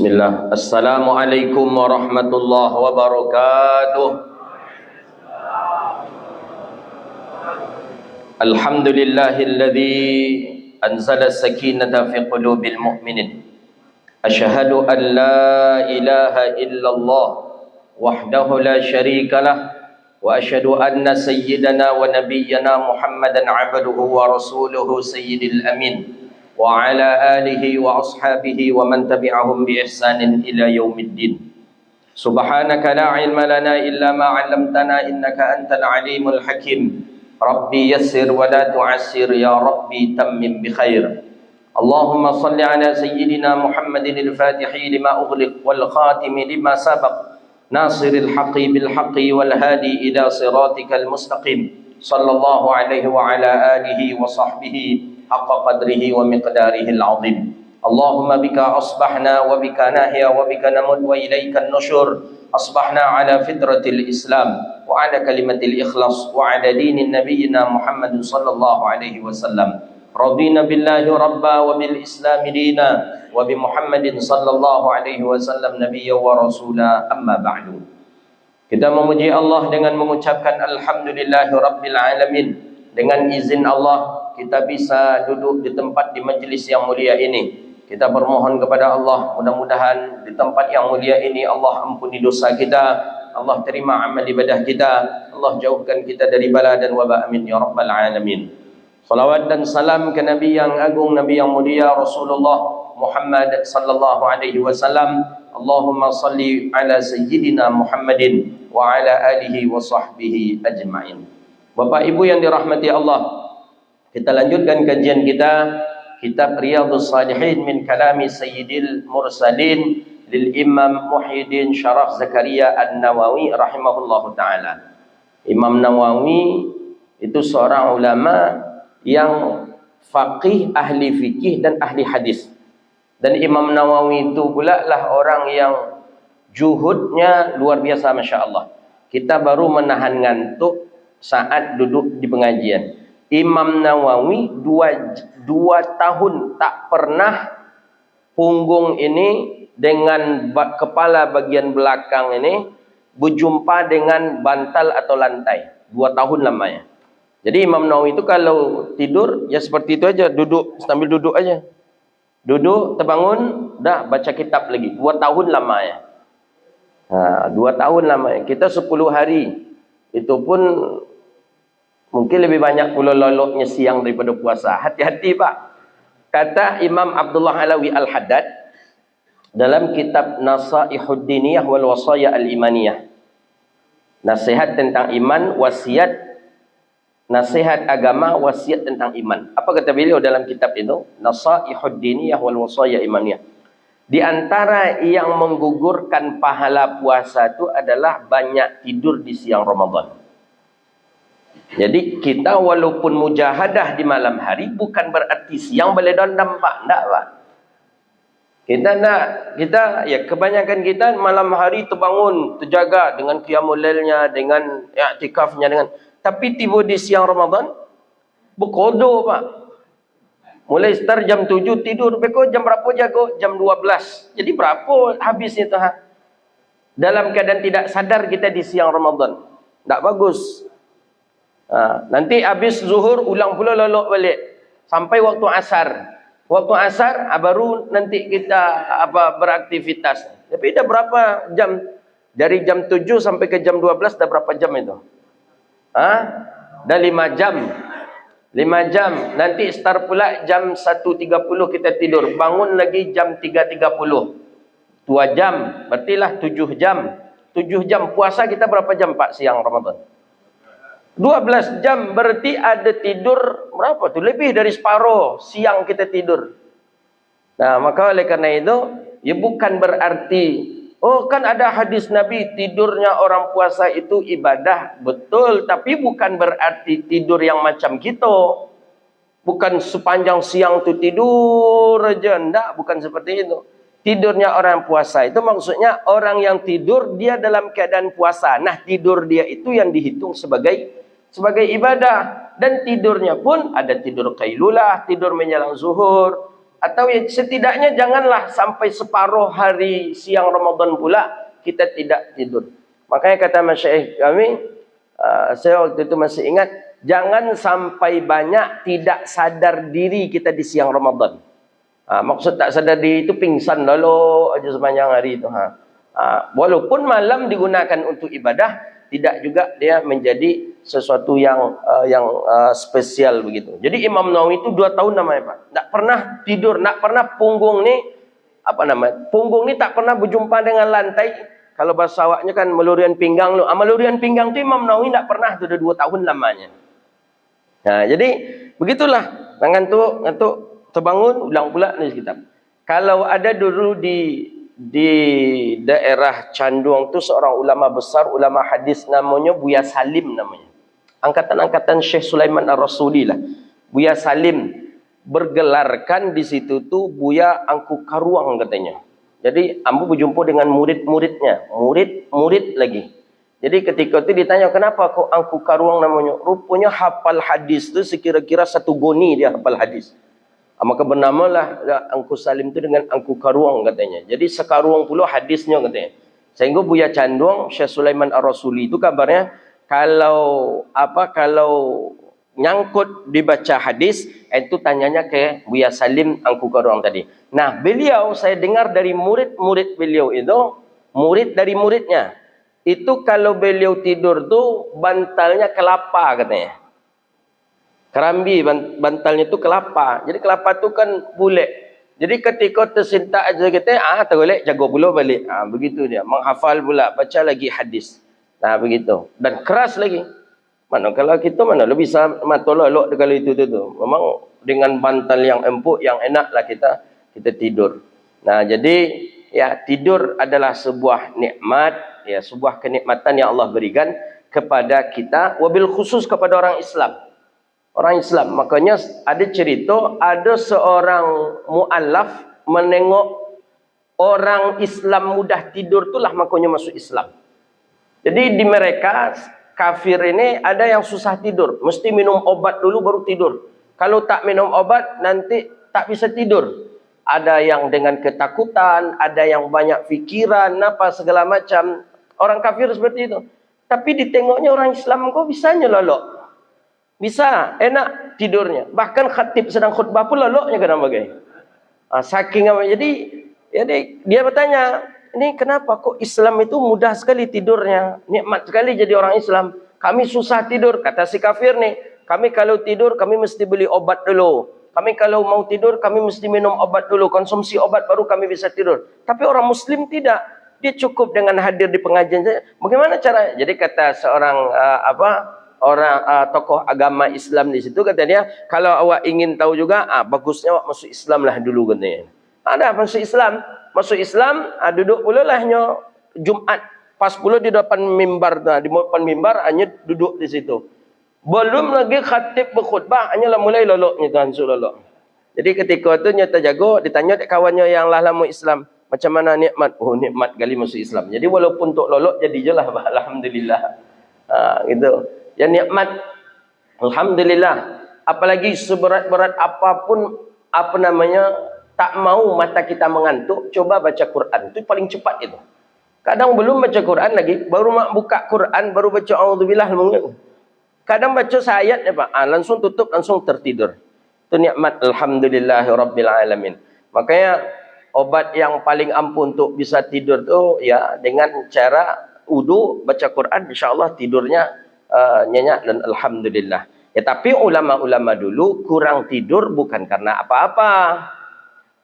Bismillah. Assalamualaikum warahmatullahi wabarakatuh. Alhamdulillahilladzi anzala as-sakinata fi qulubil mu'minin. Asyhadu an la ilaha illallah wahdahu la syarika lah wa asyhadu anna sayyidana wa nabiyyana Muhammadan 'abduhu wa rasuluhu sayyidil amin. Wa ala alihi wa ashabihi wa man tabi'ahum bi ihsanin ila yaumiddin. Subhanaka la ilma lana illa ma 'allamtana innaka antal alimul hakim. Rabbi yassir wa la tu'assir ya Rabbi tammim bi khair. Allahumma salli ala sayyidina Muhammadin al-Fatihi lima ughliq wal khatimi lima sabaq. Nasiril haqqi bil haqqi wal hadi ila siratikal mustaqim. Sallallahu alaihi wa ala alihi wa sahbihi haqqa qadrihi wa miqdarihil azim. Allahumma bika asbahna wa bika nahya wa bika namut wa ilaikan nusyur. Asbahna ala fitratil Islam wa ala kalimatil ikhlas wa ala dinin nabiyyina Muhammad sallallahu alaihi wasallam. Radina billahi rabba wa bil Islam dina wa bi Muhammadin sallallahu alaihi wasallam nabiyya wa rasula, amma ba'du. Kita memuji Allah dengan mengucapkan alhamdulillahi rabbil alamin. Dengan izin Allah kita bisa duduk di tempat di majlis yang mulia ini. Kita bermohon kepada Allah, mudah-mudahan di tempat yang mulia ini Allah ampuni dosa kita, Allah terima amal ibadah kita, Allah jauhkan kita dari bala dan wabak, amin ya rabbal alamin. Salawat dan salam ke Nabi yang agung, Nabi yang mulia, Rasulullah Muhammad sallallahu alaihi wasallam. Allahumma salli ala sayyidina Muhammadin wa ala alihi wa sahbihi ajma'in. Bapak Ibu yang dirahmati Allah, kita lanjutkan kajian kita kitab Riyadhus Shalihin min kalami Sayyidil Mursalin lil Imam Muhyiddin Syaraf Zakaria An-Nawawi rahimahullahu taala. Imam Nawawi itu seorang ulama yang faqih, ahli fikih dan ahli hadis. Dan Imam Nawawi itu pula lah orang yang juhudnya luar biasa, Masya Allah. Kita baru menahan ngantuk saat duduk di pengajian. Imam Nawawi dua tahun tak pernah punggung ini dengan kepala bagian belakang ini berjumpa dengan bantal atau lantai. 2 tahun lamanya. Jadi Imam Nawawi itu kalau tidur ya seperti itu aja, duduk sambil duduk aja. Duduk, terbangun, dah baca kitab lagi. 2 tahun lamanya. 2 tahun lamanya. Kita 10 hari. Itu pun mungkin lebih banyak pula loloknya siang daripada puasa. Hati-hati Pak. Kata Imam Abdullah Alawi Al-Haddad dalam kitab Nasaihud Diniyah wal Wasaya Al-Imaniyah. Nasihat tentang iman, wasiat, nasihat agama, wasiat tentang iman. Apa kata beliau dalam kitab itu? Nasaihud Diniyah wal Wasaya Imaniyah. Di antara yang menggugurkan pahala puasa itu adalah banyak tidur di siang Ramadan. Jadi kita walaupun mujahadah di malam hari bukan berarti siang boleh nampak, enggak Pak. Kita ya kebanyakan kita malam hari terbangun, terjaga dengan qiyamul lailnya, dengan i'tikafnya, dengan tapi tiba di siang Ramadan berkodok Pak. Mulai start jam 7 tidur, beko jam berapa jago? Jam 12. Jadi berapa habisnya tu ha? Dalam keadaan tidak sadar kita di siang Ramadan. Tak bagus. Nanti habis zuhur ulang pula lolok balik sampai waktu asar. Waktu asar baru nanti kita beraktivitas. Tapi dah berapa jam? Dari jam 7 sampai ke jam 12 dah berapa jam itu? Dah 5 jam. 5 jam. Nanti start pula jam 1.30 kita tidur. Bangun lagi jam 3.30. 2 jam. Berartilah 7 jam. 7 jam. Puasa kita berapa jam Pak siang Ramadan? 12 jam. Berarti ada tidur berapa tu? Lebih dari separuh siang kita tidur. Nah, maka oleh kerana itu, ya bukan berarti, oh kan ada hadis Nabi tidurnya orang puasa itu ibadah. Betul, tapi bukan berarti tidur yang macam kita. Bukan sepanjang siang tu tidur aja. Enggak, bukan seperti itu. Tidurnya orang puasa itu maksudnya orang yang tidur dia dalam keadaan puasa. Nah, tidur dia itu yang dihitung sebagai ibadah. Dan tidurnya pun ada tidur qailulah, tidur menjelang zuhur, Atau ya, setidaknya janganlah sampai separuh hari siang Ramadan pula kita tidak tidur. Makanya kata masyaikh kami, saya waktu itu masih ingat, jangan sampai banyak tidak sadar diri kita di siang Ramadan. Maksud tak sadar diri itu pingsan lalu aja sepanjang hari itu. Walaupun malam digunakan untuk ibadah, tidak juga dia menjadi sesuatu yang spesial begitu. Jadi Imam Nawawi itu 2 tahun namanya Pak, tak pernah tidur, tak pernah punggung ni punggung ni tak pernah berjumpa dengan lantai. Kalau bahasa awaknya kan melurian pinggang lu. Melurian pinggang tu Imam Nawawi tak pernah, tu dah 2 tahun lamanya. Jadi begitulah, ngantuk terbangun ulang pula nulis kitab. Kalau ada dulu di daerah Canduang tu seorang ulama besar, ulama hadis namanya Buya Salim namanya. Angkatan Syekh Sulaiman Ar-Rasuli lah. Buya Salim bergelarkan di situ tu Buya Angku Karuang katanya. Jadi ambu berjumpa dengan murid-muridnya, murid lagi. Jadi ketika itu ditanya, kenapa kok Angku Karuang namanya? Rupanya hafal hadis tu sekira-kira 1 goni dia hafal hadis. Maka bernamalah Angku Salim tu dengan Angku Karuang katanya. Jadi sekaruang pula hadisnya katanya. Sehingga Buya Canduang, Syekh Sulaiman Ar-Rasuli itu kabarnya kalau nyangkut dibaca hadis, itu tanyanya ke Buya Salim Angku Karuang tadi. Nah, beliau saya dengar dari murid-murid beliau itu, murid dari muridnya. Itu kalau beliau tidur tu bantalnya kelapa katanya. Kerambi bantalnya tu kelapa. Jadi kelapa tu kan bulat. Jadi ketika tersintak aja kita, tergolek jaga pula balik. Begitu dia. Menghafal pula, baca lagi hadis. Nah, begitu. Dan keras lagi. Mana kalau kita mana lebih bisa matolok kalau itu tu. Memang dengan bantal yang empuk, yang enaklah kita tidur. Nah, jadi ya tidur adalah sebuah nikmat, ya sebuah kenikmatan yang Allah berikan kepada kita, wabil khusus kepada orang Islam. Orang Islam. Makanya ada cerita, ada seorang mu'allaf menengok orang Islam mudah tidur itulah makanya masuk Islam. Jadi di mereka kafir ini ada yang susah tidur, mesti minum obat dulu baru tidur. Kalau tak minum obat nanti tak bisa tidur. Ada yang dengan ketakutan, ada yang banyak fikiran, apa segala macam. Orang kafir seperti itu. Tapi ditengoknya orang Islam kok bisanya lolok. Bisa, enak tidurnya. Bahkan khatib sedang khutbah pun loloknya kadang bagai. Saking apa. Jadi dia bertanya, ini kenapa kok Islam itu mudah sekali tidurnya? Nikmat sekali jadi orang Islam. Kami susah tidur, kata si kafir nih. Kami kalau tidur, kami mesti beli obat dulu. Kami kalau mau tidur, kami mesti minum obat dulu. Konsumsi obat baru kami bisa tidur. Tapi orang Muslim tidak. Dia cukup dengan hadir di pengajian saja. Bagaimana cara? Jadi kata seorang tokoh agama Islam di situ, kata dia, kalau awak ingin tahu juga, bagusnya awak masuk Islam lah dulu katanya. Ada masuk Islam. Masuk Islam, duduk pula lahnya Jumat. Pas pula di depan mimbar, di depan mimbar hanya duduk di situ. Belum lagi khatib berkhutbah, hanyalah mulai loloknya Tuhan suruh lolok. Jadi ketika itu nyata jago, ditanya kawannya yang lah lama Islam, macam mana nikmat? Oh, nikmat kali masuk Islam. Jadi walaupun untuk lolok jadi je lah, alhamdulillah. Gitu. Ya nikmat, alhamdulillah. Apalagi seberat-berat apapun, tak mau mata kita mengantuk, coba baca Quran. Itu paling cepat itu. Kadang belum baca Quran lagi, baru buka Quran, baru baca A'udzubillah. Kadang baca seayat ya Pak, langsung tutup, langsung tertidur. Itu nikmat, alhamdulillahirabbil alamin. Makanya obat yang paling ampuh untuk bisa tidur tu ya dengan cara wudu, baca Quran, insya-Allah tidurnya nyenyak dan alhamdulillah. Ya tapi ulama-ulama dulu kurang tidur bukan karena apa-apa.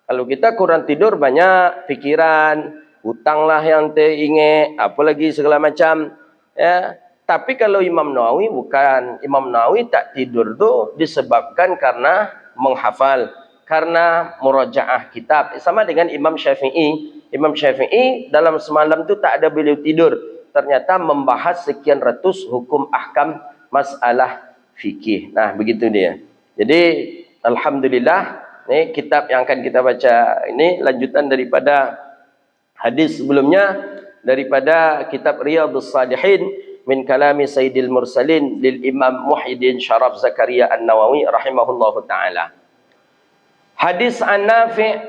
Kalau kita kurang tidur banyak pikiran, hutanglah yang teringat, apalagi segala macam. Ya, tapi kalau Imam Nawawi bukan. Imam Nawawi tak tidur tu disebabkan karena menghafal, karena murajaah kitab. Sama dengan Imam Syafi'i. Imam Syafi'i dalam semalam tu tak ada beliau tidur. Ternyata membahas sekian ratus hukum ahkam masalah fikih. Nah, begitu dia. Jadi, alhamdulillah, ini kitab yang akan kita baca ini lanjutan daripada hadis sebelumnya, daripada kitab Riyadhus Shalihin min kalami Sayyidil Mursalin lil Imam Muhyiddin Syaraf Zakaria An-Nawawi rahimahullahu taala. Hadis an-Nafi'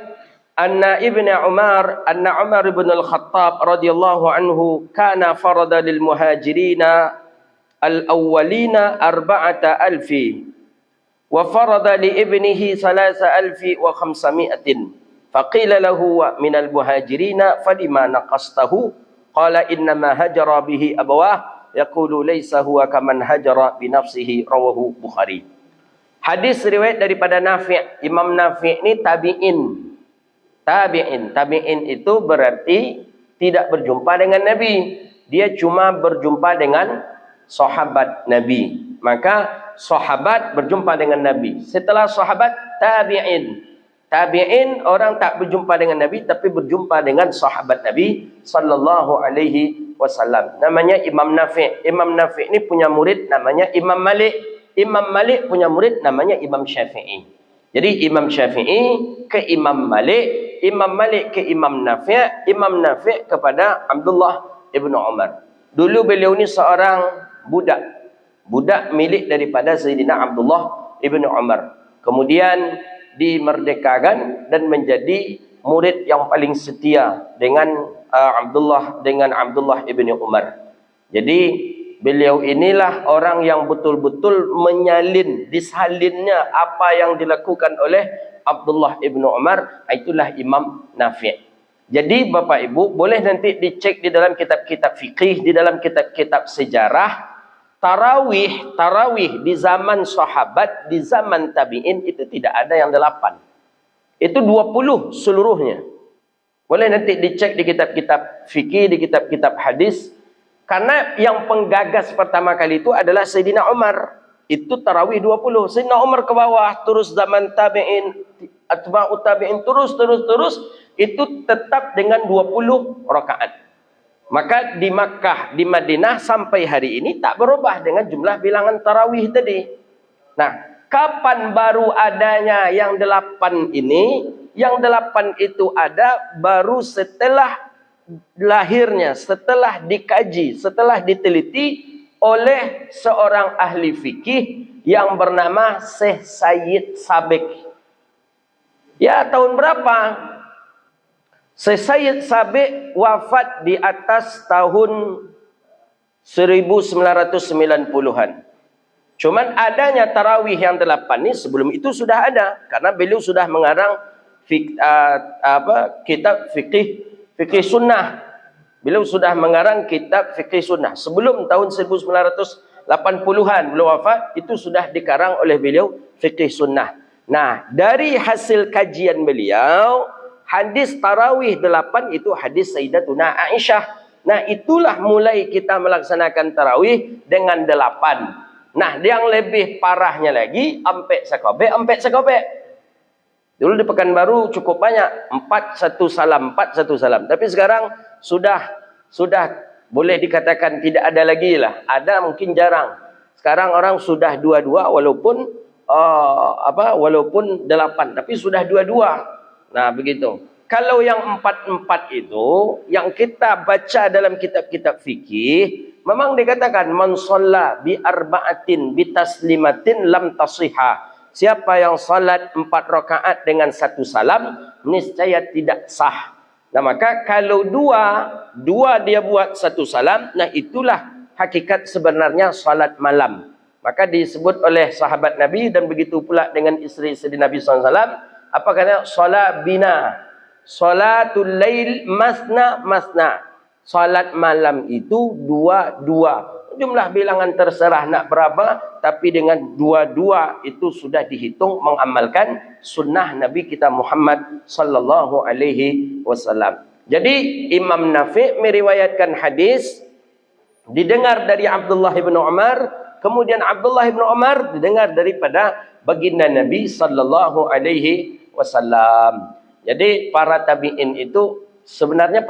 anna Ibn Umar anna Umar ibn al-Khattab radhiyallahu anhu kana farada lil muhajirina al-awwalina 4,000 wa farada li ibnihi 3,500 faqila lahu wa min al-muhajirina falima naqastahu qala innama hajara bihi abawah yaqulu laysa huwa kaman hajara bi nafsihi rawahu Bukhari. Hadis riwayat daripada Nafi'. Imam Nafi' ni tabi'in. Tabi'in itu berarti tidak berjumpa dengan Nabi. Dia cuma berjumpa dengan sahabat Nabi. Maka sahabat berjumpa dengan Nabi. Setelah sahabat, tabi'in. Tabi'in orang tak berjumpa dengan Nabi tapi berjumpa dengan sahabat Nabi sallallahu alaihi wasallam. Namanya Imam Nafi'. Imam Nafi' ni punya murid namanya Imam Malik. Imam Malik punya murid namanya Imam Syafi'i. Jadi Imam Syafi'i ke Imam Malik, Imam Malik ke Imam Nafi', Imam Nafi' kepada Abdullah ibn Umar. Dulu beliau ni seorang budak. Budak milik daripada Sayyidina Abdullah ibn Umar. Kemudian dimerdekakan dan menjadi murid yang paling setia dengan Abdullah ibn Umar. Jadi beliau inilah orang yang betul-betul menyalin, disalinnya apa yang dilakukan oleh Abdullah ibn Umar. Itulah Imam Nafi'. Jadi Bapak Ibu boleh nanti dicek di dalam kitab-kitab fikih, di dalam kitab-kitab sejarah. Tarawih di zaman sahabat, di zaman tabi'in itu tidak ada yang 8. Itu 20 seluruhnya. Boleh nanti dicek di kitab-kitab fikih, di kitab-kitab hadis. Karena yang penggagas pertama kali itu adalah Sayyidina Umar. Itu tarawih 20. Sayyidina Umar ke bawah, terus zaman tabi'in, atba'ut tabi'in, terus. Itu tetap dengan 20 rakaat. Maka di Makkah, di Madinah sampai hari ini tak berubah dengan jumlah bilangan tarawih tadi. Nah, kapan baru adanya yang 8 ini? Yang 8 itu ada baru setelah lahirnya, setelah dikaji, setelah diteliti oleh seorang ahli fikih yang bernama Syekh Sayyid Sabiq. Ya, tahun berapa? Syekh Sayyid Sabiq wafat di atas tahun 1990-an. Cuman adanya tarawih yang 8 ini sebelum itu sudah ada, karena beliau sudah mengarang kitab fikih sunnah. Beliau sudah mengarang kitab fikih sunnah. Sebelum tahun 1980-an beliau wafat, itu sudah dikarang oleh beliau fikih sunnah. Nah, dari hasil kajian beliau, hadis tarawih 8 itu hadis Sayyidatuna Aisyah. Nah, itulah mulai kita melaksanakan tarawih dengan 8. Nah, yang lebih parahnya lagi, empek sekobek. Dulu di Pekanbaru cukup banyak, 4 satu salam. Tapi sekarang sudah boleh dikatakan tidak ada lagi lah. Ada mungkin jarang. Sekarang orang sudah 2-2 walaupun 8, tapi sudah 2-2. Nah, begitu. Kalau yang 4 itu yang kita baca dalam kitab-kitab fikih, memang dikatakan man shalla bi arba'atin bi taslimatin lam tasihha. Siapa yang salat 4 rakaat dengan 1 salam, niscaya tidak sah. Nah, maka kalau dua dia buat 1 salam, nah itulah hakikat sebenarnya salat malam. Maka disebut oleh sahabat Nabi dan begitu pula dengan isteri-isteri Nabi SAW. Apa katanya? Salat bina. Salatul lail masna. Salat malam itu 2-2. Jumlah bilangan terserah nak berapa, tapi dengan 2-2 itu sudah dihitung mengamalkan sunnah Nabi kita Muhammad sallallahu alaihi wasallam. Jadi Imam Nafi' meriwayatkan hadis didengar dari Abdullah bin Umar, kemudian Abdullah bin Umar didengar daripada baginda Nabi sallallahu alaihi wasallam. Jadi para tabi'in itu sebenarnya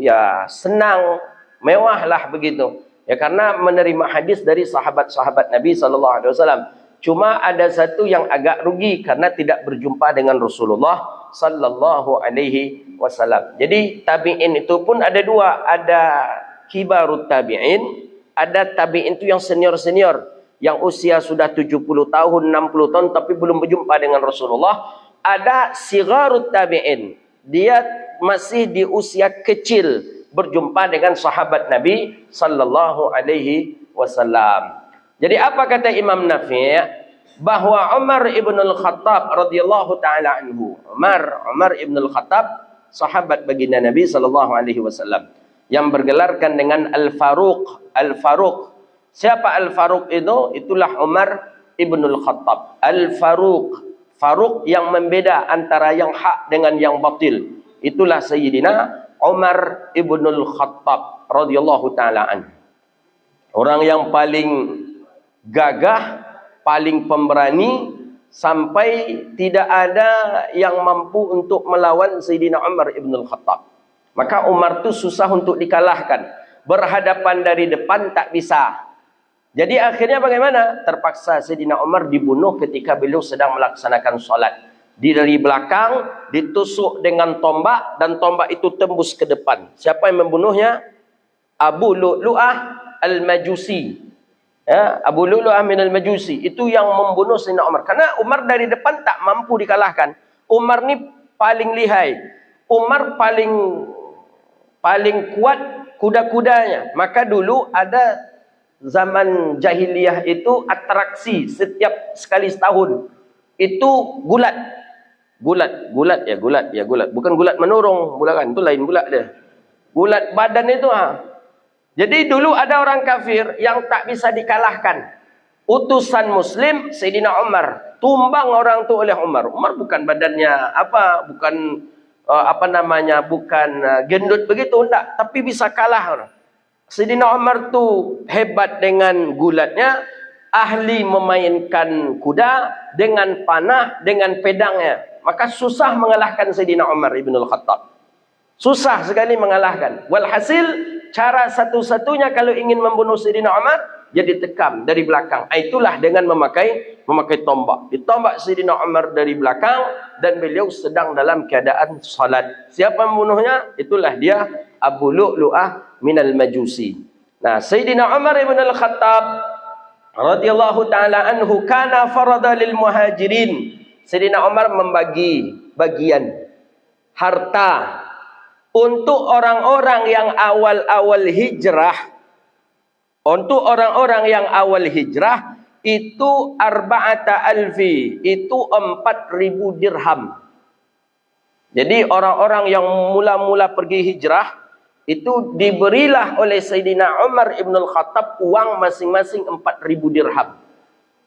ya senang, mewah lah begitu. Ya, karena menerima hadis dari sahabat-sahabat Nabi SAW. Cuma ada satu yang agak rugi karena tidak berjumpa dengan Rasulullah SAW. Jadi tabi'in itu pun ada 2. Ada kibarut tabi'in, ada tabi'in itu yang senior-senior. yang usia sudah 70 tahun, 60 tahun tapi belum berjumpa dengan Rasulullah. Ada sigharut tabi'in. Dia masih di usia kecil berjumpa dengan sahabat Nabi sallallahu alaihi wasallam. Jadi apa kata Imam Nafi'? Bahwa Umar ibn al-Khattab radhiyallahu taala anhu. Umar ibn al-Khattab sahabat baginda Nabi sallallahu alaihi wasallam yang bergelarkan dengan Al-Faruq. Al-Faruq. Siapa Al-Faruq itu? Itulah Umar ibn al-Khattab. Al-Faruq. Faruq yang membeda antara yang hak dengan yang batil. Itulah Sayyidina Umar ibn al-Khattab radhiyallahu taala anhu. Orang yang paling gagah, paling pemberani, sampai tidak ada yang mampu untuk melawan Sayyidina Umar ibn al-Khattab. Maka Umar itu susah untuk dikalahkan. Berhadapan dari depan tak bisa. Jadi akhirnya bagaimana? Terpaksa Sayyidina Umar dibunuh ketika beliau sedang melaksanakan solat. Dari belakang ditusuk dengan tombak dan tombak itu tembus ke depan. Siapa yang membunuhnya? Abu Lu'lu'ah al-Majusi. Ya, Abu Lu'lu'ah min al-Majusi. Itu yang membunuh Sayyidina Umar. Karena Umar dari depan tak mampu dikalahkan. Umar ni paling lihai. Umar paling kuat kuda-kudanya. Maka dulu ada zaman jahiliyah itu atraksi setiap sekali setahun. Itu gulat. Gulat. Bukan gulat menurung, bukan itu lain gulat dia. Gulat badan itu Jadi dulu ada orang kafir yang tak bisa dikalahkan. Utusan Muslim Sayyidina Umar, tumbang orang tu oleh Umar. Umar bukan badannya bukan gendut begitu, enggak, tapi bisa kalah orang. Sayyidina Umar tu hebat dengan gulatnya, ahli memainkan kuda dengan panah, dengan pedangnya. Maka susah mengalahkan Sayyidina Umar ibn al-Khattab. Susah sekali mengalahkan. Walhasil, cara satu-satunya kalau ingin membunuh Sayyidina Umar, jadi tekam dari belakang. Itulah dengan memakai tombak. Ditombak Sayyidina Umar dari belakang dan beliau sedang dalam keadaan salat. Siapa membunuhnya? Itulah dia, Abu Lu'lu'ah minal Majusi. Nah, Sayyidina Umar ibn al-Khattab radhiyallahu taala anhu kana farada lil muhajirin. Sayyidina Umar membagi bagian harta untuk orang-orang yang awal-awal hijrah. Untuk orang-orang yang awal hijrah itu arba'ata alfi, itu 4.000 dirham. Jadi orang-orang yang mula-mula pergi hijrah itu diberilah oleh Sayyidina Umar ibn al-Khattab uang masing-masing 4.000 dirham.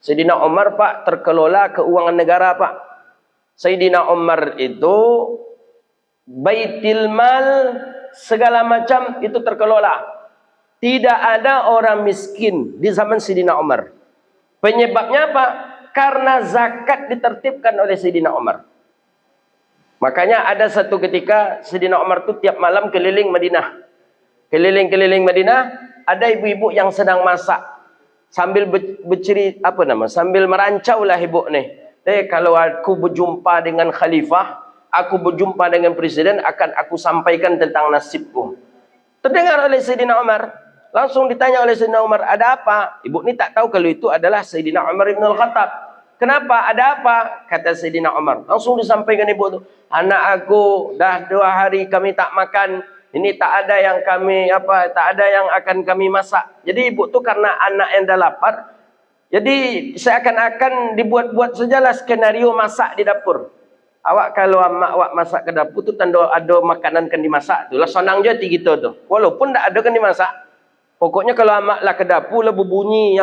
Sayyidina Umar, Pak, terkelola keuangan negara, Pak. Sayyidina Umar itu baitil mal segala macam itu terkelola. Tidak ada orang miskin di zaman Sayyidina Umar. Penyebabnya apa? Karena zakat ditertibkan oleh Sayyidina Umar. Makanya ada satu ketika Sayyidina Umar itu tiap malam keliling Madinah. Keliling Madinah, ada ibu-ibu yang sedang masak. Sambil sambil merancau lah ibu ni. Kalau aku berjumpa dengan khalifah, aku berjumpa dengan presiden, akan aku sampaikan tentang nasibku. Terdengar oleh Sayyidina Umar. Langsung ditanya oleh Sayyidina Umar, ada apa? Ibu ni tak tahu kalau itu adalah Sayyidina Umar ibn al-Khattab. Kenapa? Ada apa? Kata Sayyidina Umar. Langsung disampaikan ibu tu. Anak aku dah 2 hari kami tak makan. Ini tak ada yang tak ada yang akan kami masak. Jadi ibu tu karena anak yang dah lapar, jadi seakan-akan dibuat-buat sajalah skenario masak di dapur. Awak kalau awak masak ke dapur tu tanda ada makanan kan dimasak tu. Lah senang je kita tu. Walaupun tak ada kan dimasak. Pokoknya kalau amak lah ke dapur lah berbunyi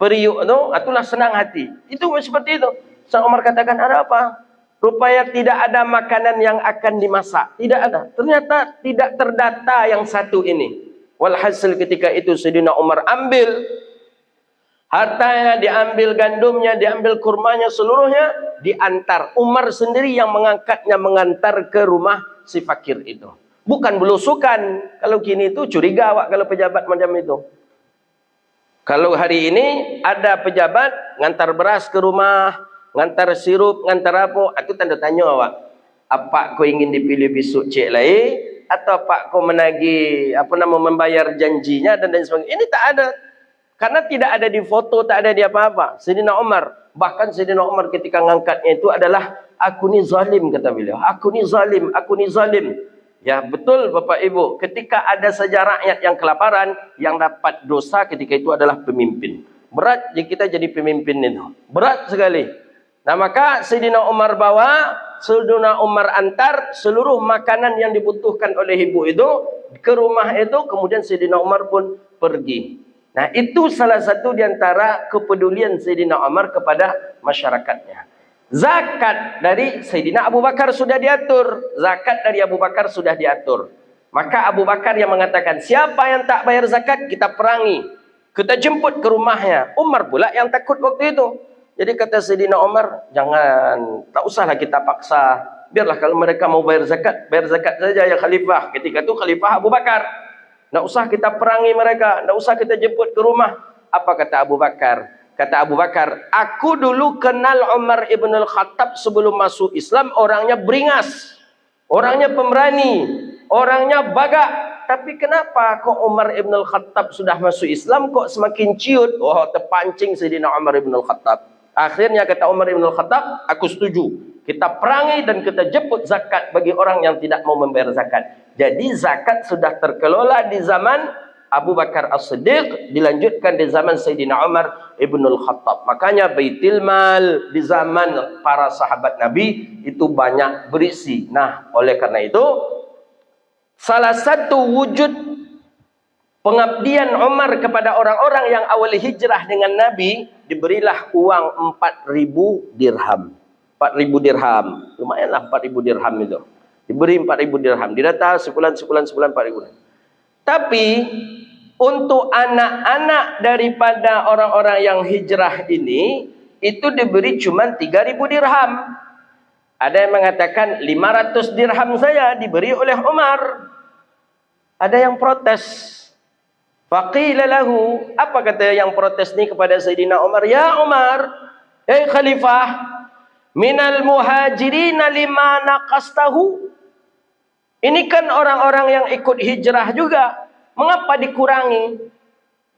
periuk tu, itulah senang hati. Itu seperti itu. Sang Umar katakan, ada apa? Rupanya tidak ada makanan yang akan dimasak. Tidak ada. Ternyata tidak terdata yang satu ini. Walhasil ketika itu Sayyidina Umar ambil hartanya, diambil gandumnya, diambil kurmanya, seluruhnya diantar. Umar sendiri yang mengangkatnya, mengantar ke rumah si fakir itu. Bukan belusukan. Kalau kini itu curiga awak kalau pejabat macam itu. Kalau hari ini ada pejabat ngantar beras ke rumah, ngantar sirup, ngantar apa, itu tanda tanya awak. Apa kau ingin dipilih besok cik lain, atau apa kau menagih membayar janjinya dan lain sebagainya. Ini tak ada. Karena tidak ada di foto, tak ada di apa-apa. Sayyidina Umar, bahkan Sayyidina Umar ketika ngangkatnya itu adalah, aku ni zalim, kata beliau. Aku ni zalim, aku ni zalim. Ya betul Bapak Ibu, ketika ada saja rakyat yang kelaparan, yang dapat dosa ketika itu adalah pemimpin. Berat jika kita jadi pemimpin itu. Berat sekali. Nah maka Sayyidina Umar bawa, Sayyidina Umar antar seluruh makanan yang dibutuhkan oleh ibu itu ke rumah itu, kemudian Sayyidina Umar pun pergi. Nah itu salah satu di antara kepedulian Sayyidina Umar kepada masyarakatnya. Zakat dari Sayyidina Abu Bakar sudah diatur. Zakat dari Abu Bakar sudah diatur. Maka Abu Bakar yang mengatakan, siapa yang tak bayar zakat, kita perangi. Kita jemput ke rumahnya. Umar pula yang takut waktu itu. Jadi kata Sayyidina Umar, jangan, tak usahlah kita paksa. Biarlah kalau mereka mau bayar zakat saja ya khalifah. Ketika itu khalifah Abu Bakar. Tak usah kita perangi mereka. Tak usah kita jemput ke rumah. Apa kata Abu Bakar? Kata Abu Bakar, aku dulu kenal Umar ibn al-Khattab sebelum masuk Islam, orangnya beringas, orangnya pemberani, orangnya bagak. Tapi kenapa kok Umar ibn al-Khattab sudah masuk Islam kok semakin ciut? Oh, terpancing Sayyidina Umar ibn al-Khattab. Akhirnya kata Umar ibn al-Khattab, aku setuju. Kita perangi dan kita jemput zakat bagi orang yang tidak mau membayar zakat. Jadi zakat sudah terkelola di zaman Abu Bakar As-Siddiq, dilanjutkan di zaman Sayyidina Umar ibn al-Khattab. Makanya Baitul Mal di zaman para sahabat Nabi itu banyak berisi. Nah, oleh karena itu, salah satu wujud pengabdian Umar kepada orang-orang yang awal hijrah dengan Nabi, diberilah uang 4.000 dirham. 4.000 dirham. Lumayanlah 4.000 dirham itu. Diberi 4.000 dirham. Didata sebulan 4.000. Tapi untuk anak-anak daripada orang-orang yang hijrah ini, itu diberi cuma 3.000 dirham. Ada yang mengatakan 500 dirham saya diberi oleh Umar. Ada yang protes. Faqila lahu, apa kata yang protes ni kepada Sayyidina Umar? Ya Umar, khalifah, minal muhajirina lima naqastahu. Ini kan orang-orang yang ikut hijrah juga. Mengapa dikurangi?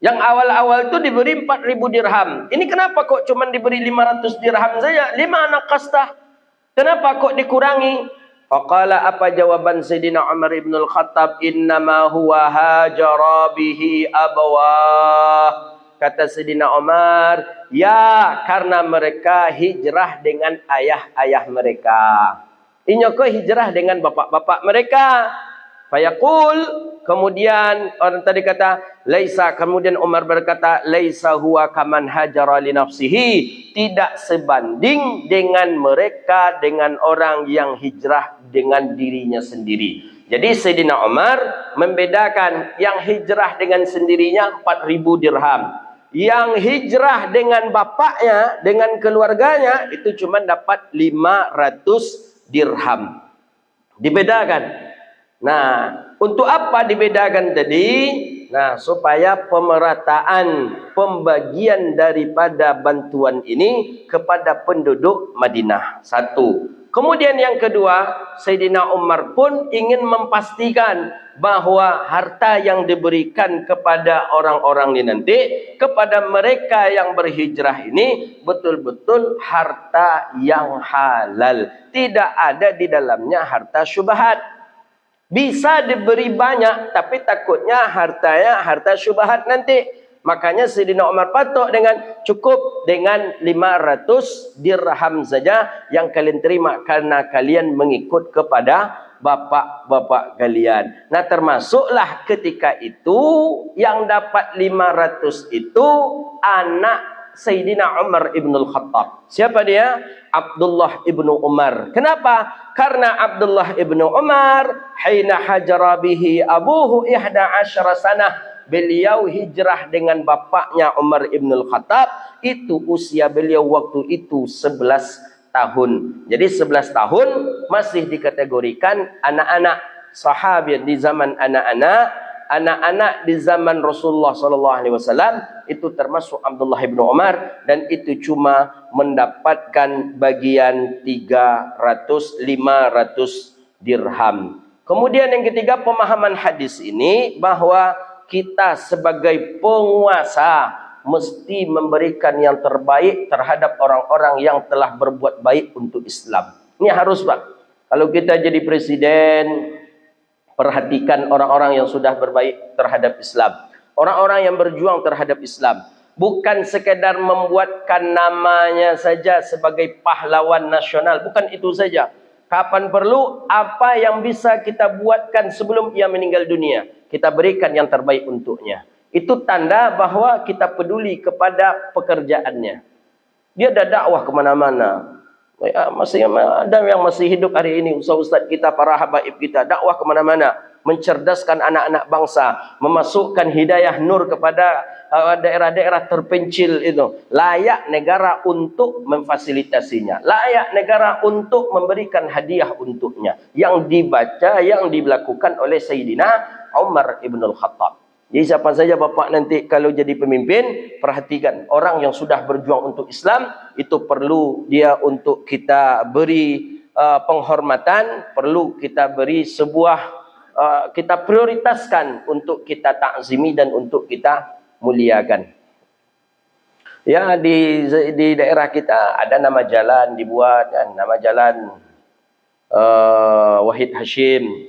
Yang awal-awal itu diberi 4.000 dirham. Ini kenapa kok cuma diberi 500 dirham saja? Lima naqastah. Kenapa kok dikurangi? Faqala, apa jawaban Sayyidina Umar ibn al-Khattab? Innama huwa hajara bihi abawah. Kata Sayyidina Umar, ya karena mereka hijrah dengan ayah-ayah mereka. Inyoko hijrah dengan bapak-bapak mereka. Fayaqul, kemudian orang tadi kata laisa, kemudian Umar berkata laisa huwa kaman hajara li nafsihi, tidak sebanding dengan mereka, dengan orang yang hijrah dengan dirinya sendiri. Jadi Sayyidina Umar membedakan yang hijrah dengan sendirinya 4.000 dirham. Yang hijrah dengan bapaknya, dengan keluarganya itu cuma dapat 500 dirham. Dibedakan. Nah, untuk apa dibedakan tadi? Nah, supaya pemerataan pembagian daripada bantuan ini kepada penduduk Madinah. Satu. Kemudian yang kedua, Sayyidina Umar pun ingin memastikan bahwa harta yang diberikan kepada orang-orang ini nanti, kepada mereka yang berhijrah ini, betul-betul harta yang halal. Tidak ada di dalamnya harta syubhat. Bisa diberi banyak, tapi takutnya hartanya harta syubhat nanti. Makanya Sayyidina Umar patok dengan cukup dengan 500 dirham saja yang kalian terima karena kalian mengikut kepada bapak-bapak kalian. Nah, termasuklah ketika itu yang dapat 500 itu anak Sayyidina Umar ibn al-Khattab. Siapa dia? Abdullah ibn Umar. Kenapa? Karena Abdullah ibn Umar hina hajara bihi abuhu 11 sanah. Beliau hijrah dengan bapaknya Umar ibn al-Khattab. Itu usia beliau waktu itu 11 tahun. Jadi 11 tahun masih dikategorikan anak-anak. Sahabat di zaman anak-anak, anak-anak di zaman Rasulullah SAW itu termasuk Abdullah ibn Umar, dan itu cuma mendapatkan bagian 500 dirham. Kemudian yang ketiga, pemahaman hadis ini bahwa kita sebagai penguasa, mesti memberikan yang terbaik terhadap orang-orang yang telah berbuat baik untuk Islam. Ini harus, Pak. Kalau kita jadi presiden, perhatikan orang-orang yang sudah berbaik terhadap Islam. Orang-orang yang berjuang terhadap Islam. Bukan sekedar membuatkan namanya saja sebagai pahlawan nasional. Bukan itu saja. Kapan perlu, apa yang bisa kita buatkan sebelum ia meninggal dunia, kita berikan yang terbaik untuknya. Itu tanda bahawa kita peduli kepada pekerjaannya. Dia dah dakwah ke mana-mana. Masih ada yang masih hidup hari ini, ustaz-ustaz kita, para habaib kita, dakwah ke mana-mana, mencerdaskan anak-anak bangsa, memasukkan hidayah nur kepada daerah-daerah terpencil itu. Layak negara untuk memfasilitasinya, layak negara untuk memberikan hadiah untuknya, yang dibaca, yang dilakukan oleh Sayyidina Umar ibn al-Khattab. Jadi siapa saja Bapak nanti kalau jadi pemimpin, perhatikan orang yang sudah berjuang untuk Islam, itu perlu dia untuk kita beri penghormatan, perlu kita beri sebuah, kita prioritaskan untuk kita takzimi dan untuk kita muliakan. Ya, di daerah kita ada nama jalan dibuat, kan? Nama jalan Wahid Hashim,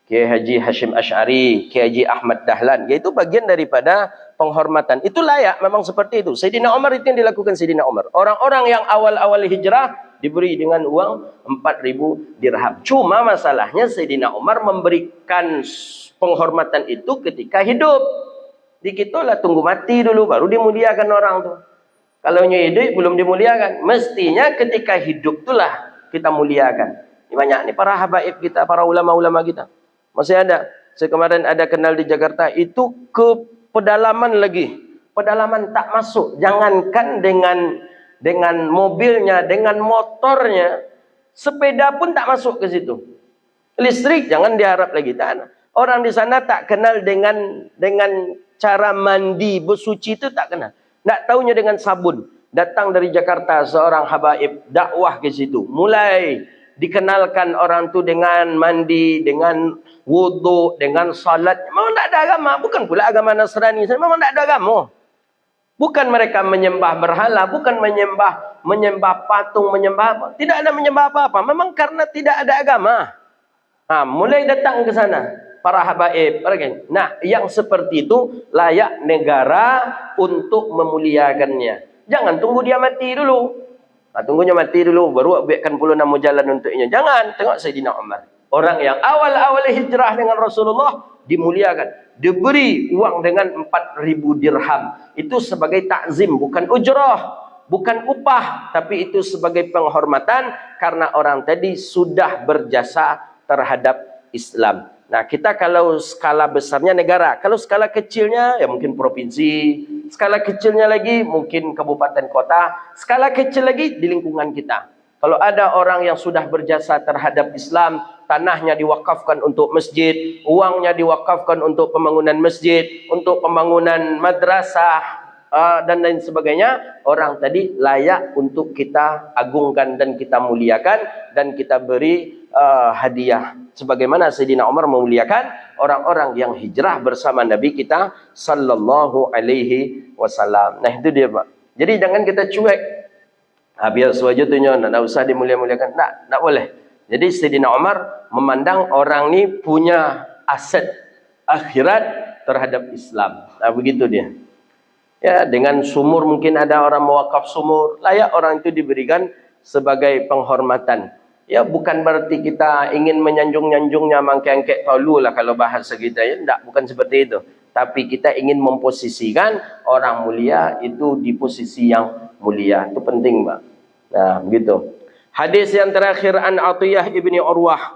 Kiai Haji Hashim Ash'ari, Kiai Haji Ahmad Dahlan. Yaitu bagian daripada penghormatan. Itu layak memang seperti itu. Sayyidina Umar itu yang dilakukan Sayyidina Umar. Orang-orang yang awal-awal hijrah diberi dengan uang 4.000 dirham. Cuma masalahnya Sayyidina Umar memberikan penghormatan itu ketika hidup. Dikitulah tunggu mati dulu baru dimuliakan orang tu. Kalau hidup belum dimuliakan. Mestinya ketika hidup itulah kita muliakan. Ini banyak nih para habaib kita, para ulama-ulama kita. Masih ada. Saya kemarin ada kenal di Jakarta. Itu ke pedalaman lagi. Pedalaman tak masuk. Jangankan dengan mobilnya, dengan motornya. Sepeda pun tak masuk ke situ. Listrik jangan diharap lagi. Tak. Orang di sana tak kenal dengan cara mandi, bersuci itu tak kenal. Tak tahunya dengan sabun. Datang dari Jakarta seorang habaib dakwah ke situ. Mulai dikenalkan orang tu dengan mandi, dengan wuduk, dengan salat. Memang tak ada agama. Bukan pula agama Nasrani. Memang tak ada agama. Bukan mereka menyembah berhala. Bukan menyembah patung, menyembah apa. Tidak ada menyembah apa-apa. Memang karena tidak ada agama. Mulai datang ke sana para habaib. Nah, yang seperti itu layak negara untuk memuliakannya. Jangan tunggu dia mati dulu. Tunggunya mati dulu, baru buatkan puluh nama jalan untuknya. Jangan, tengok Sayyidina Umar. Orang yang awal-awal hijrah dengan Rasulullah, dimuliakan. Diberi uang dengan 4.000 dirham. Itu sebagai takzim, bukan ujrah, bukan upah. Tapi itu sebagai penghormatan, karena orang tadi sudah berjasa terhadap Islam. Nah, kita kalau skala besarnya negara. Kalau skala kecilnya, ya mungkin provinsi. Skala kecilnya lagi, mungkin kabupaten kota. Skala kecil lagi, di lingkungan kita. Kalau ada orang yang sudah berjasa terhadap Islam, tanahnya diwakafkan untuk masjid, uangnya diwakafkan untuk pembangunan masjid, untuk pembangunan madrasah, dan lain sebagainya, orang tadi layak untuk kita agungkan dan kita muliakan, dan kita beri hadiah. Sebagaimana Sayyidina Umar memuliakan orang-orang yang hijrah bersama Nabi kita sallallahu alaihi wasallam. Nah, itu dia, Pak. Jadi jangan kita cuek. Biar sewajarnya, tak usah dimulia-muliakan. Tak boleh. Jadi Sayyidina Umar memandang orang ni punya aset akhirat terhadap Islam. Nah, begitu dia. Ya, dengan sumur mungkin ada orang mewakaf sumur. Layak orang itu diberikan sebagai penghormatan. Ya, bukan berarti kita ingin menyanjung-nyanjungnya, mangke-angkek taulu lah kalau bahasa kita. Ya, tidak, bukan seperti itu. Tapi kita ingin memposisikan orang mulia itu di posisi yang mulia. Itu penting, Pak. Nah, begitu. Hadis yang terakhir an Atiyah ibni Urwah.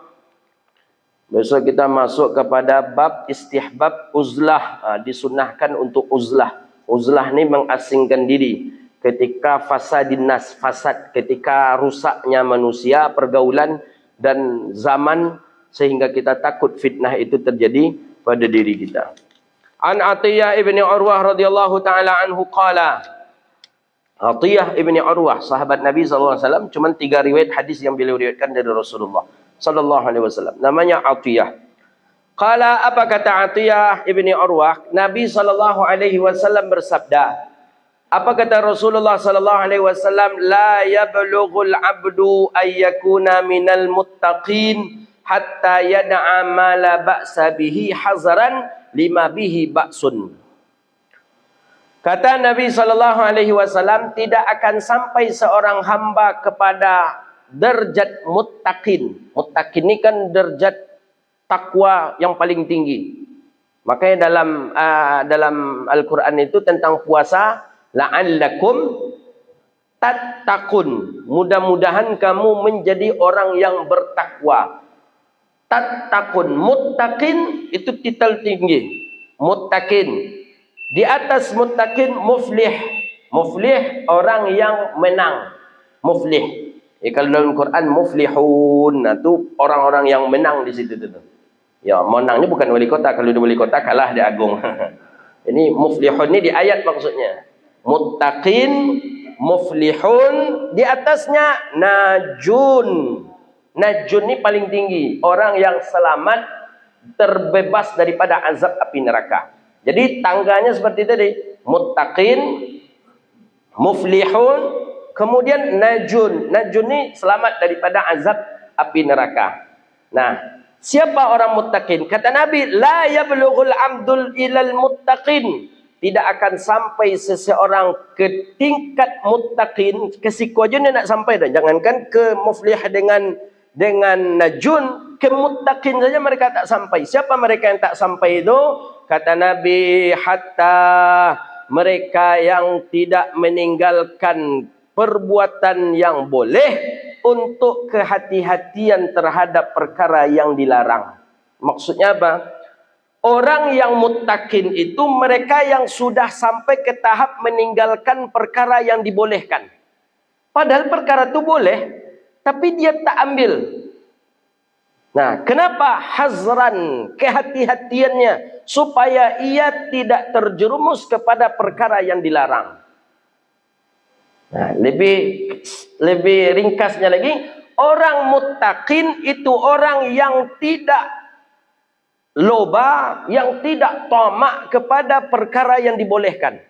Besok kita masuk kepada bab istihbab uzlah. Disunahkan untuk uzlah. Uzlah ni mengasingkan diri. Ketika fasadin nas, fasad, ketika rusaknya manusia, pergaulan dan zaman, sehingga kita takut fitnah itu terjadi pada diri kita. An Atiyah ibni Urwah radhiyallahu ta'ala anhu qala. Atiyah ibni Urwah, sahabat Nabi SAW, cuma 3 riwayat hadis yang beliau riwayatkan dari Rasulullah SAW. Namanya Atiyah. Qala, apa kata Atiyah ibni Urwah? Nabi SAW bersabda, Apa kata Rasulullah sallallahu alaihi wasallam? La yablughul 'abdu ayyakuna minal muttaqin hatta yad'a ma la ba'sa bihi hazaran lima bihi ba'sun. Kata Nabi sallallahu alaihi wasallam, tidak akan sampai seorang hamba kepada derajat muttaqin. Muttaqin ini kan derajat takwa yang paling tinggi. Makanya dalam Al-Quran itu tentang puasa, la'allakum tattaqun. Mudah-mudahan kamu menjadi orang yang bertakwa. Tattaqun, muttaqin itu titel tinggi. Muttaqin. Di atas muttaqin muflih. Muflih orang yang menang. Muflih. Kalau dalam Quran muflihun, itu orang-orang yang menang di situ tu. Ya, menang ni bukan wali kota. Kalau dia wali kota kalah dia agung. Ini muflihun ni di ayat maksudnya. Muttaqin, muflihun, di atasnya najun. Najun ni paling tinggi, orang yang selamat, terbebas daripada azab api neraka. Jadi tangganya seperti tadi, muttaqin, muflihun, kemudian najun. Najun ni selamat daripada azab api neraka. Nah, siapa orang muttaqin? Kata Nabi, la yablughul 'abdul ilal muttaqin. Tidak akan sampai seseorang ke tingkat muttaqin, ke siku aja dia nak sampai dah. Jangankan ke muflih dengan najun, ke muttaqin saja mereka tak sampai. Siapa mereka yang tak sampai itu? Kata Nabi, hatta mereka yang tidak meninggalkan perbuatan yang boleh untuk kehati-hatian terhadap perkara yang dilarang. Maksudnya apa? Orang yang muttaqin itu mereka yang sudah sampai ke tahap meninggalkan perkara yang dibolehkan. Padahal perkara itu boleh, tapi dia tak ambil. Nah, kenapa? Hazran, kehati-hatiannya, supaya ia tidak terjerumus kepada perkara yang dilarang. Nah, lebih ringkasnya lagi, orang muttaqin itu orang yang tidak loba, yang tidak tamak kepada perkara yang dibolehkan.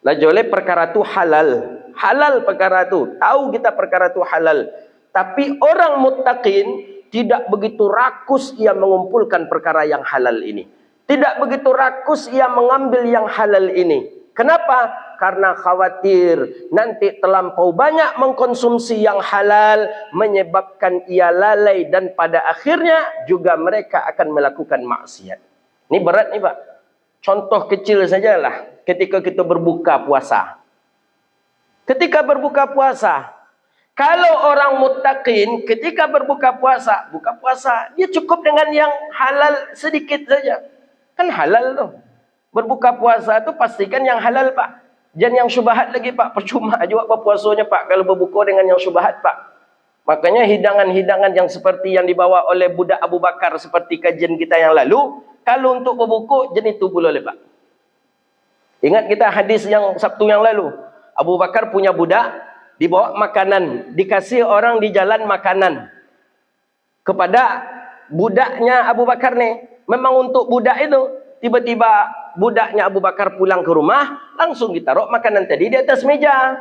Lagi oleh perkara itu halal. Halal perkara itu. Tahu kita perkara itu halal. Tapi orang muttaqin tidak begitu rakus ia mengumpulkan perkara yang halal ini. Tidak begitu rakus ia mengambil yang halal ini. Kenapa? Karena khawatir nanti terlampau banyak mengkonsumsi yang halal menyebabkan ia lalai dan pada akhirnya juga mereka akan melakukan maksiat. Ini berat nih Pak. Contoh kecil sajalah ketika kita berbuka puasa. Ketika berbuka puasa, kalau orang muttaqin ketika berbuka puasa, buka puasa dia cukup dengan yang halal sedikit saja. Kan halal tuh. Berbuka puasa tu pastikan yang halal Pak. Jangan yang syubhat lagi Pak. Percuma juga berpuasanya Pak kalau berbuka dengan yang syubhat Pak. Makanya hidangan-hidangan yang seperti yang dibawa oleh budak Abu Bakar seperti kajian kita yang lalu, kalau untuk berbuka jenis itu boleh Pak. Ingat kita hadis yang Sabtu yang lalu. Abu Bakar punya budak, dibawa makanan, dikasih orang di jalan makanan kepada budaknya Abu Bakar nih. Memang untuk budak itu, tiba-tiba budaknya Abu Bakar pulang ke rumah, langsung ditaruh makanan tadi di atas meja.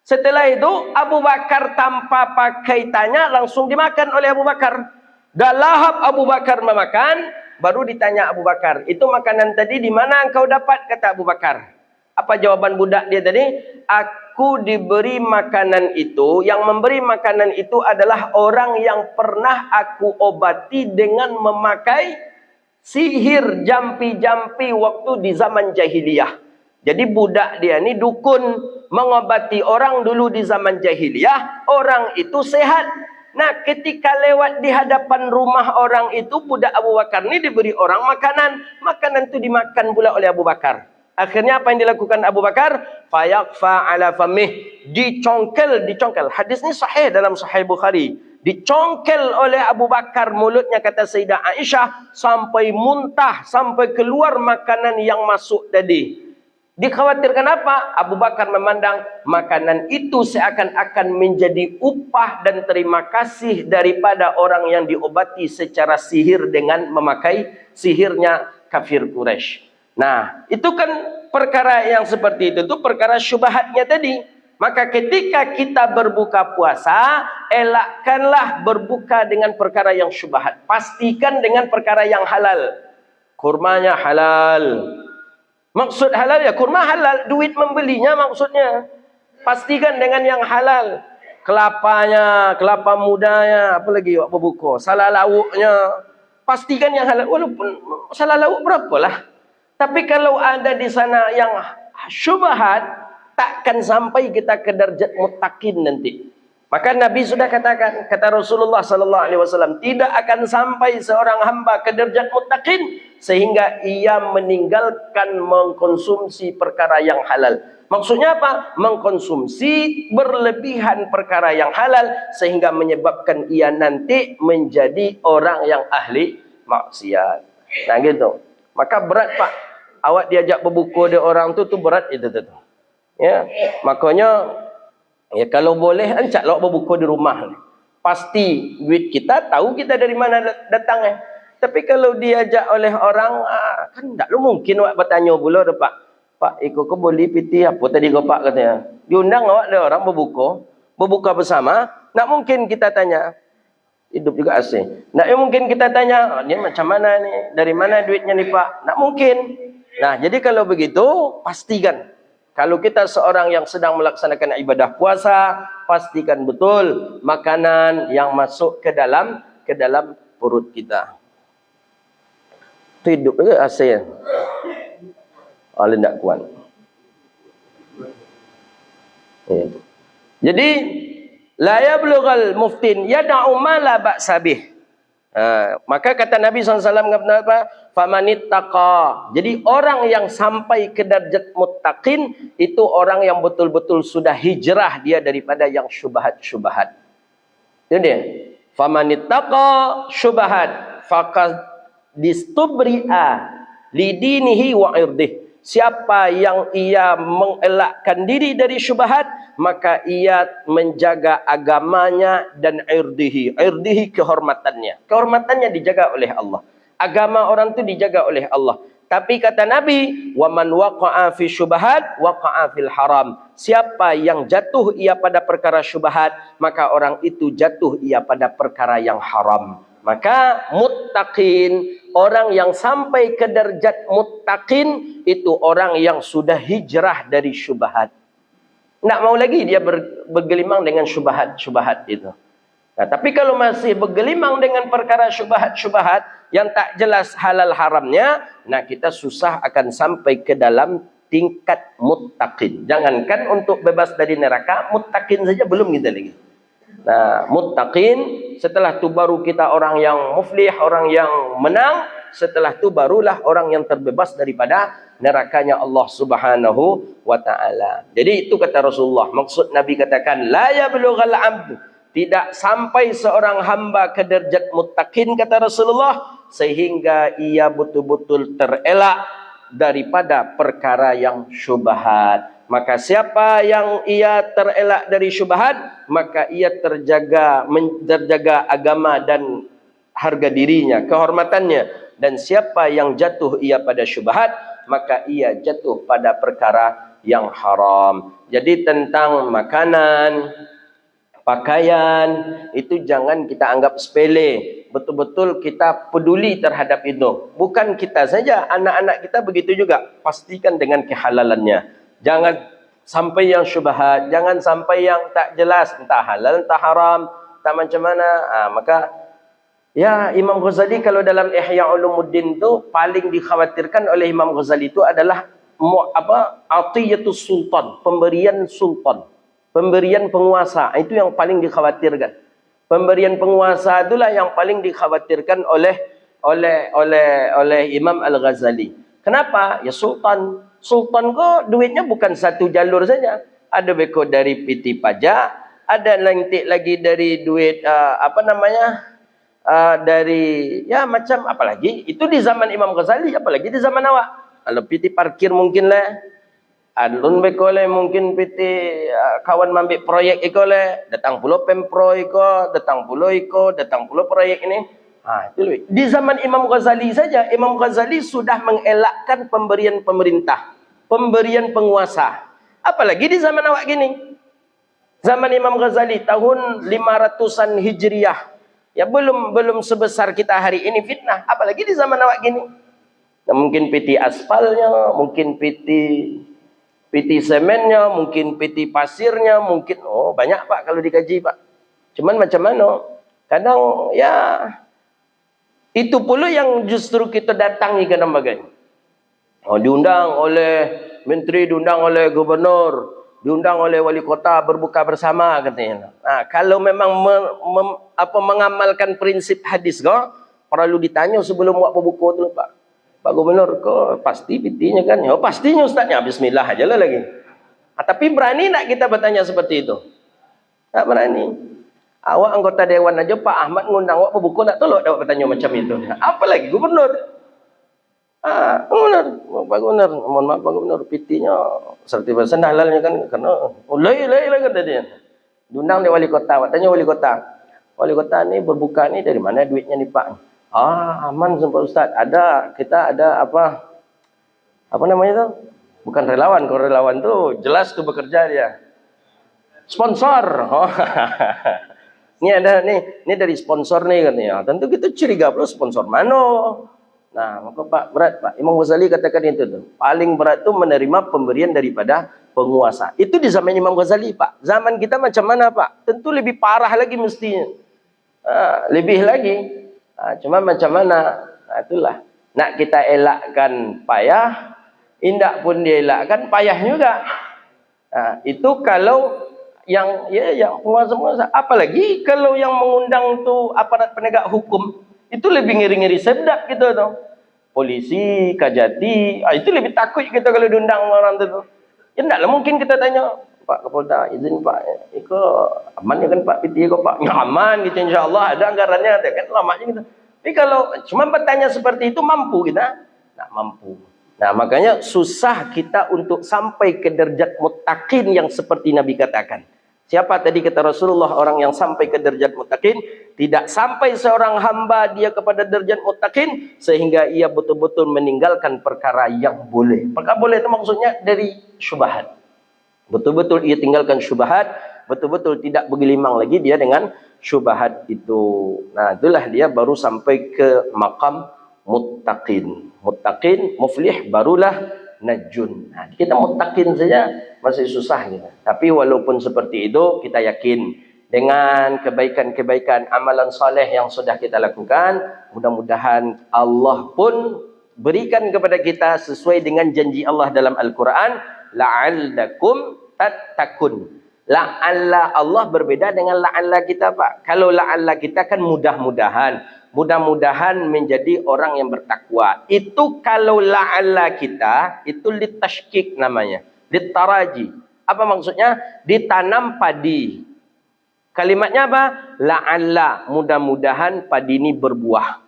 Setelah itu Abu Bakar tanpa pakai tanya langsung dimakan oleh Abu Bakar. Dah lahap Abu Bakar memakan, baru ditanya Abu Bakar, itu makanan tadi di mana engkau dapat? Kata Abu Bakar. Apa jawaban budak dia tadi? Aku diberi makanan itu, yang memberi makanan itu adalah orang yang pernah aku obati dengan memakai sihir jampi-jampi waktu di zaman jahiliyah. Jadi budak dia ni dukun mengobati orang dulu di zaman jahiliyah, orang itu sehat. Nah, ketika lewat di hadapan rumah orang itu, budak Abu Bakar ni diberi orang makanan. Makanan itu dimakan pula oleh Abu Bakar. Akhirnya apa yang dilakukan Abu Bakar? Fayaqfa ala famih. Dicongkel. Hadis ni sahih dalam Sahih Bukhari. Dicongkel oleh Abu Bakar mulutnya, kata Sayyidah Aisyah, sampai muntah, sampai keluar makanan yang masuk tadi. Dikhawatirkan apa? Abu Bakar memandang makanan itu seakan-akan menjadi upah dan terima kasih daripada orang yang diobati secara sihir dengan memakai sihirnya kafir Quraisy. Nah, itu kan perkara yang seperti itu perkara syubhatnya tadi. Maka ketika kita berbuka puasa, elakkanlah berbuka dengan perkara yang syubhat. Pastikan dengan perkara yang halal. Kurmanya halal. Maksud halal ya kurma halal, duit membelinya maksudnya. Pastikan dengan yang halal. Kelapanya, kelapa mudanya, apa lagi buat berbuka, salah lauknya. Pastikan yang halal. Walaupun salah lauk berapalah. Tapi kalau ada di sana yang syubhat, takkan sampai kita ke derajat muttaqin nanti. Maka Nabi sudah katakan, kata Rasulullah sallallahu alaihi wasallam, tidak akan sampai seorang hamba ke derajat muttaqin sehingga ia meninggalkan mengkonsumsi perkara yang halal. Maksudnya apa? Mengkonsumsi berlebihan perkara yang halal sehingga menyebabkan ia nanti menjadi orang yang ahli maksiat. Nah gitu. Maka berat Pak. Awak diajak berbuka dia orang tu berat itu tu. Ya, makanya ya kalau boleh ancaklah berbuka di rumah. Pasti duit kita tahu kita dari mana datangnya. Tapi kalau diajak oleh orang kan tak mungkin awak bertanya pula dah Pak. Pak, ikut ke boleh piti apa tadi kau Pak katanya. Diundang awak ada orang berbuka bersama, nak mungkin kita tanya. Hidup juga asing. Nak mungkin kita tanya, ni macam mana ni? Dari mana duitnya ni Pak? Nak mungkin. Nah, jadi kalau begitu pastikan. Kalau kita seorang yang sedang melaksanakan ibadah puasa, pastikan betul makanan yang masuk ke dalam perut kita. Itu hidup juga asyik. Oleh tak kuat. Ya. Jadi la yablughal muftin yad'u ma la ba'sa bih. Maka kata Nabi SAW apa? Famanittaqa. Jadi orang yang sampai ke derajat muttaqin itu orang yang betul-betul sudah hijrah dia daripada yang syubhat-syubhat. Itu dia. Famanittaqa syubhat faqad distubri'a lidinihi wa irdih. Siapa yang ia mengelakkan diri dari syubhat, maka ia menjaga agamanya dan irdihi. Irdihi kehormatannya. Kehormatannya dijaga oleh Allah. Agama orang itu dijaga oleh Allah. Tapi kata Nabi, wa man waqa'a fi syubhat waqa'a fil haram. Siapa yang jatuh ia pada perkara syubhat, maka orang itu jatuh ia pada perkara yang haram. Maka muttaqin, orang yang sampai ke derajat muttaqin itu orang yang sudah hijrah dari syubhat. Tak mau lagi dia bergelimang dengan syubhat-syubhat itu. Nah, tapi kalau masih bergelimang dengan perkara syubhat-syubhat yang tak jelas halal haramnya, nah kita susah akan sampai ke dalam tingkat muttaqin. Jangankan untuk bebas dari neraka, muttaqin saja belum kita lagi. Nah, muttaqin, setelah itu baru kita orang yang muflih, orang yang menang. Setelah itu barulah orang yang terbebas daripada nerakanya Allah Subhanahu wa taala. Jadi itu kata Rasulullah. Maksud Nabi katakan la yablughal 'abd, tidak sampai seorang hamba ke derajat muttaqin kata Rasulullah sehingga ia betul-betul terelak daripada perkara yang syubhat. Maka siapa yang ia terelak dari syubhat, maka ia terjaga agama dan harga dirinya, kehormatannya. Dan siapa yang jatuh ia pada syubhat, maka ia jatuh pada perkara yang haram. Jadi tentang makanan, pakaian, itu jangan kita anggap sepele. Betul-betul kita peduli terhadap itu. Bukan kita saja, anak-anak kita begitu juga. Pastikan dengan kehalalannya. Jangan sampai yang syubhat, jangan sampai yang tak jelas, entah halal, entah haram, tak macam mana. Maka ya Imam Ghazali kalau dalam Ihya Ulumuddin tu paling dikhawatirkan oleh Imam Ghazali itu adalah atiyatus sultan, pemberian sultan, pemberian penguasa. Itu yang paling dikhawatirkan. Pemberian penguasa itulah yang paling dikhawatirkan oleh Imam Al-Ghazali. Kenapa? Ya sultan. Sultan kok duitnya bukan satu jalur saja. Ada beko dari PT pajak, ada lantik lagi dari duit dari ya macam apalagi itu di zaman Imam Ghazali, apalagi di zaman awak. Kalau PT parkir mungkin lah. Alun beko le mungkin PT kawan mambik proyek iko le, datang pula Pempro iko, datang pula proyek ini. Itu di zaman Imam Ghazali saja, Imam Ghazali sudah mengelakkan pemberian pemerintah. pemberian penguasa. Apalagi di zaman awak gini. Zaman Imam Ghazali tahun 500-an Hijriah. Ya belum sebesar kita hari ini fitnah. Apalagi di zaman awak gini. Nah, mungkin PT aspalnya, mungkin PT semennya, mungkin PT pasirnya, mungkin banyak Pak kalau dikaji Pak. Cuman macam mana? Kadang ya itu pula yang justru kita datangi kadang-kadang. Diundang oleh menteri, diundang oleh gubernur, diundang oleh wali kota berbuka bersama katanya. Nah, kalau memang mengamalkan prinsip hadis perlu ditanya sebelum buat buku tu Pak. Pak Gubernur, kok pasti PT-nya kan? Ya pastinya Ustaznya, bismillah aja lah lagi. Tapi berani nak kita bertanya seperti itu? Tak berani. Awak anggota dewan aja Pak Ahmad ngundang awak buku nak tolak awak bertanya macam itu. Apalagi Gubernur. Gubernur, Pak Gubernur, mohon maaf Pak Gubernur, PT-nya sertifikasi halalnya kan karena lai kata dia. Diundang di wali kota, awak tanya wali kota. Wali kota ni berbuka ni dari mana duitnya ni Pak? Aman Pak Ustaz. Kita ada apa namanya tu? Bukan relawan. Kalau relawan tu jelas tu bekerja dia. Sponsor. Ini dari sponsor ni katanya. Tentu kita curiga pula sponsor mana. Nah, maka Pak berat Pak. Imam Ghazali katakan itu tu. Paling berat tu menerima pemberian daripada penguasa. Itu di zaman Imam Ghazali Pak. Zaman kita macam mana Pak? Tentu lebih parah lagi mestinya. Lebih lagi. Cuma macam mana? Itulah. Nak kita elakkan payah, indak pun dielakkan payah juga. Itu kalau yang penguasa-penguasa. Apalagi kalau yang mengundang tu aparat penegak hukum, itu lebih ngeri-ngeri sedap gitu tu. Polisi, Kajati, itu lebih takut kita kalau diundang orang tu. Ya ndaklah mungkin kita tanya, Pak Kapolda, izin Pak, itu aman ya kan Pak PT kok Pak? Ya aman gitu insya-Allah, ada anggarannya, ada kan lamanya gitu. Tapi kalau cuma bertanya seperti itu mampu kita? Tak mampu. Nah, makanya susah kita untuk sampai ke derajat muttaqin yang seperti Nabi katakan. Siapa tadi kata Rasulullah orang yang sampai ke derajat muttaqin? Tidak sampai seorang hamba dia kepada derajat muttaqin sehingga ia betul-betul meninggalkan perkara yang boleh. Perkara boleh itu maksudnya dari syubhat. Betul-betul ia tinggalkan syubhat, betul-betul tidak bergelimang lagi dia dengan syubhat itu. Nah, itulah dia baru sampai ke maqam muttaqin. Muttaqin, muflih, barulah najun. Nah, kita muttaqin saja masih susah gitu. Tapi walaupun seperti itu, kita yakin dengan kebaikan-kebaikan amalan soleh yang sudah kita lakukan, mudah-mudahan Allah pun berikan kepada kita sesuai dengan janji Allah dalam Al-Quran, la'allakum tattaqun. La'alla Allah berbeda dengan la'alla kita Pak. Kalau la'alla kita kan mudah-mudahan. Mudah-mudahan menjadi orang yang bertakwa. Itu kalau la'alla kita, itu litashkik namanya. Litaraji. Apa maksudnya? Ditanam padi. Kalimatnya apa? La'alla. Mudah-mudahan padi ini berbuah.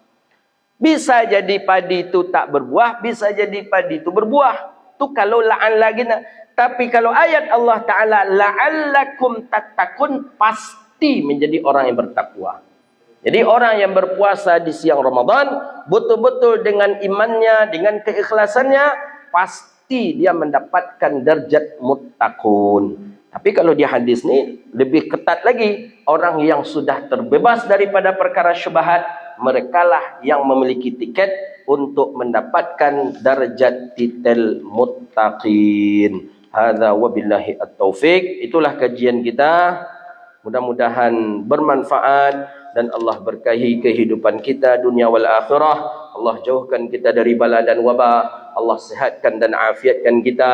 Bisa jadi padi itu tak berbuah. Bisa jadi padi itu berbuah. Itu kalau la'alla kita. Tapi kalau ayat Allah Ta'ala la'allakum tattaqun, pasti menjadi orang yang bertakwa. Jadi orang yang berpuasa di siang Ramadan betul-betul dengan imannya, dengan keikhlasannya, pasti dia mendapatkan derajat muttaqun. Tapi kalau di hadis ni lebih ketat lagi, orang yang sudah terbebas daripada perkara syubhat, merekalah yang memiliki tiket untuk mendapatkan darjat titel muttaqin. Hadza wabillahi at-taufiq. Itulah kajian kita. Mudah-mudahan bermanfaat dan Allah berkahi kehidupan kita dunia wal akhirah. Allah jauhkan kita dari bala dan wabak. Allah sihatkan dan afiatkan kita.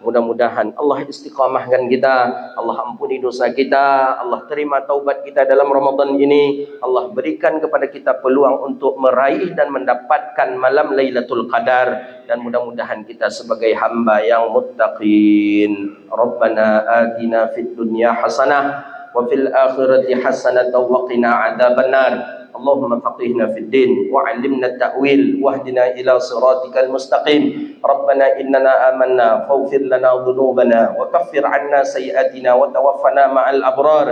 Mudah-mudahan Allah istiqamahkan kita. Allah ampuni dosa kita. Allah terima taubat kita dalam Ramadan ini. Allah berikan kepada kita peluang untuk meraih dan mendapatkan malam Lailatul Qadar. Dan mudah-mudahan kita sebagai hamba yang muttaqin. Rabbana atina fid dunya hasanah wa fil akhirati hasanah wa qina adzabannar. اللهم فقهنا في الدين وعلمنا التأويل واهدنا إلى صراطك المستقيم ربنا إننا آمنا فاغفر لنا ذنوبنا وكفر عنا سيئاتنا وتوفنا مع الأبرار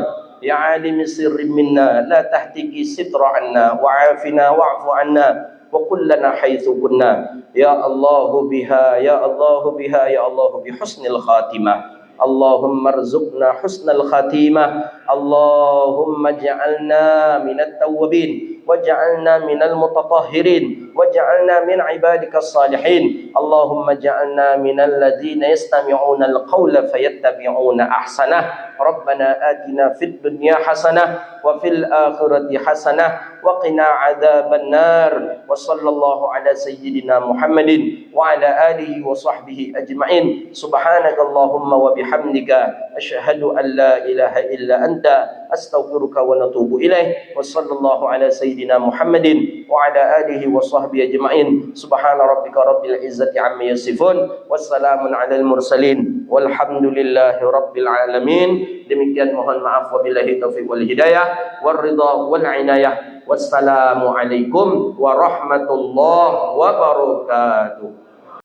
يا عالم السر منا لا تهتكي ستر عنا وعافنا واعف عنا وقل لنا حيث كنا يا الله بها يا الله بها يا الله بحسن الخاتمة اللهم ارزقنا حسن الخاتمة اللهم اجعلنا من التوابين واجعلنا من المتطهرين واجعلنا من عبادك الصالحين اللهم اجعلنا من الذين يستمعون القول فيتبعون أحسنه ربنا آتنا في الدنيا حسنة وفي الآخرة حسنة وقنا عذاب النار وصلى الله على سيدنا محمد وعلى آله وصحبه أجمعين سبحانك اللهم وبحمدك أشهد أن لا إله إلا أنت أستغفرك ونتوب إليه وصلى الله على سيدنا محمد وعلى آله وصحبه أجمعين سبحان ربك رب العزة عما يصفون والسلام على المرسلين والحمد لله رب العالمين. Demikian, mohon maaf, wabillahi taufiq wal hidayah wal ridha wal inayah. Wassalamualaikum warahmatullahi wabarakatuh.